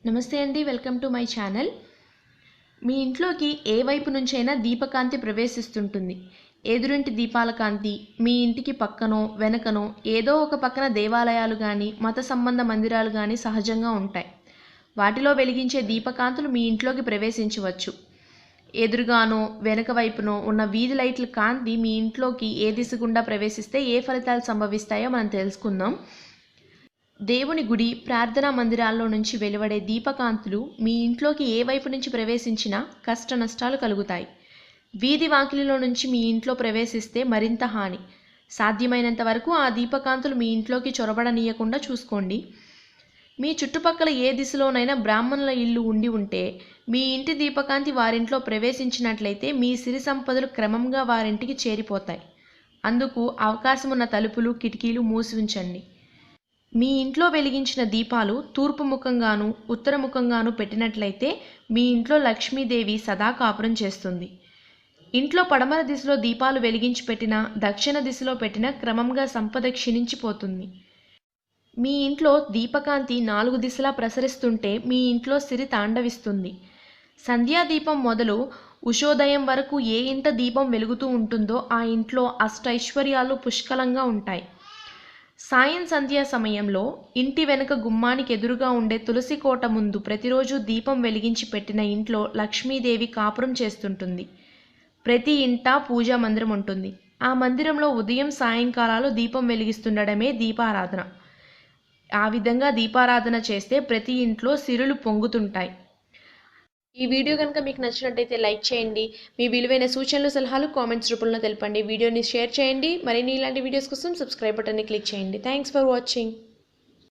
నమస్తే అండి, welcome to my channel. మీ ఇంట్లోకి ఏ వైపు నుంచైనా దీపకాంతి ప్రవేశిస్తుంటుంది. ఎదురింటి దీపాల కాంతి, మీ ఇంటికి పక్కనో వెనకనో ఏదో ఒక పక్కన దేవాలయాలు కానీ మత సంబంధ మందిరాలు కానీ సహజంగా ఉంటాయి. వాటిలో వెలిగించే దీపకాంతులు మీ ఇంట్లోకి ప్రవేశించవచ్చు. ఎదురుగానో వెనక వైపునో ఉన్న వీధి లైట్ల కాంతి మీ ఇంట్లోకి ఏ దిశ గుండా ప్రవేశిస్తే ఏ ఫలితాలు సంభవిస్తాయో మనం తెలుసుకుందాం. దేవుని గుడి, ప్రార్థనా మందిరాల్లో నుంచి వెలువడే దీపకాంతులు మీ ఇంట్లోకి ఏ వైపు నుంచి ప్రవేశించినా కష్ట నష్టాలు కలుగుతాయి. వీధి వాకిలిలో నుంచి మీ ఇంట్లో ప్రవేశిస్తే మరింత హాని. సాధ్యమైనంత వరకు ఆ దీపకాంతులు మీ ఇంట్లోకి చొరబడనీయకుండా చూసుకోండి. మీ చుట్టుపక్కల ఏ దిశలోనైనా బ్రాహ్మణుల ఇల్లు ఉండి ఉంటే మీ ఇంటి దీపకాంతి వారింట్లో ప్రవేశించినట్లయితే మీ సిరి సంపదలు క్రమంగా వారింటికి చేరిపోతాయి. అందుకు అవకాశమున్న తలుపులు, కిటికీలు మూసి ఉంచండి. మీ ఇంట్లో వెలిగించిన దీపాలు తూర్పు ముఖంగాను ఉత్తర ముఖంగాను పెట్టినట్లయితే మీ ఇంట్లో లక్ష్మీదేవి సదా కాపురం చేస్తుంది. ఇంట్లో పడమర దిశలో దీపాలు వెలిగించి పెట్టినా, దక్షిణ దిశలో పెట్టినా క్రమంగా సంపద క్షీణించిపోతుంది. మీ ఇంట్లో దీపకాంతి 4 దిశలా ప్రసరిస్తుంటే మీ ఇంట్లో సిరి తాండవిస్తుంది. సంధ్యాదీపం మొదలు ఉషోదయం వరకు ఏ ఇంట దీపం వెలుగుతూ ఉంటుందో ఆ ఇంట్లో అష్టైశ్వర్యాలు పుష్కలంగా ఉంటాయి. సాయం సంధ్యా సమయంలో ఇంటి వెనుక గుమ్మానికి ఎదురుగా ఉండే తులసి కోట ముందు ప్రతిరోజు దీపం వెలిగించి పెట్టిన ఇంట్లో లక్ష్మీదేవి కాపురం చేస్తుంటుంది. ప్రతి ఇంట పూజా మందిరం ఉంటుంది. ఆ మందిరంలో ఉదయం సాయంకాలాలు దీపం వెలిగిస్తుండడమే దీపారాధన. ఆ విధంగా దీపారాధన చేస్తే ప్రతి ఇంట్లో సిరులు పొంగుతుంటాయి. ఈ వీడియో కనుక మీకు నచ్చినట్టయితే లైక్ చేయండి. మీ విలువైన సూచనలు, సలహాలు కామెంట్స్ రూపంలో తెలపండి. వీడియోని షేర్ చేయండి. మరిన్ని ఇలాంటి వీడియోస్ కోసం సబ్స్క్రైబ్ బటన్ని క్లిక్ చేయండి. Thanks for watching.